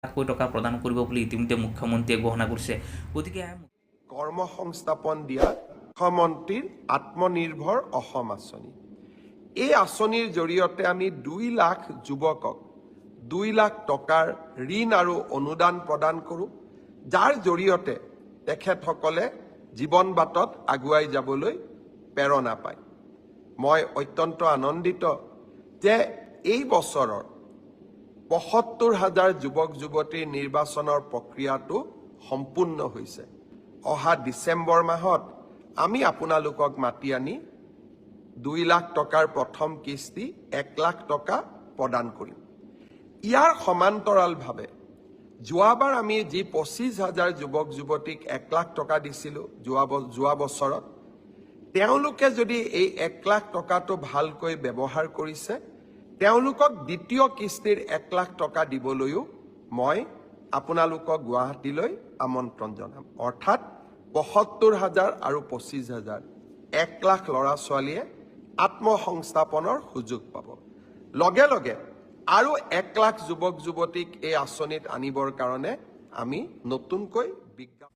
লাখকৈ টকা প্ৰদান কৰিব বুলি ইতিমধ্যে মুখ্যমন্ত্ৰীয়ে ঘোষণা কৰিছে। গতিকে কৰ্মসংস্থাপন দিয়া মুখ্যমন্ত্ৰীৰ আত্মনিৰ্ভৰ অসম আঁচনি, এই আঁচনিৰ জৰিয়তে আমি 2 লাখ যুৱকক 2 লাখ টকাৰ ঋণ আৰু অনুদান প্ৰদান কৰোঁ, যাৰ জৰিয়তে তেখেতসকলে জীৱন বাটত আগুৱাই যাবলৈ প্ৰেৰণা পায়। মই অত্যন্ত আনন্দিত যে এই বছৰৰ ৭৫,০০০ যুৱক যুৱতীৰ নিৰ্বাচনৰ প্ৰক্ৰিয়াটো সম্পূৰ্ণ হৈছে। অহা ডিচেম্বৰ মাহত আমি আপোনালোকক মাতি আনি 2 লাখ টকাৰ প্ৰথম কিস্তি 1 লাখ টকা প্ৰদান কৰিম। ইয়াৰ সমান্তৰালভাৱে যোৱাবাৰ আমি যি ২৫,০০০ যুৱক যুৱতীক 1 লাখ টকা দিছিলোঁ যোৱা বছৰত, তেওঁলোকে যদি এই 1 লাখ টকাটো ভালকৈ ব্যৱহাৰ কৰিছে, তেওঁলোকক দ্বিতীয় কিস্তিৰ 1 লাখ টকা দিবলৈও মই আপোনালোকক গুৱাহাটীলৈ আমন্ত্ৰণ জনাম। অৰ্থাৎ ৭৫,০০০ আৰু ২৫,০০০, 1 লাখ ল'ৰা ছোৱালীয়ে আত্মসংস্থাপনৰ সুযোগ পাব। লগে লগে আৰু 1 লাখ যুৱক যুৱতীক এই আঁচনিত আনিবৰ কাৰণে আমি নতুনকৈ বিজ্ঞাপন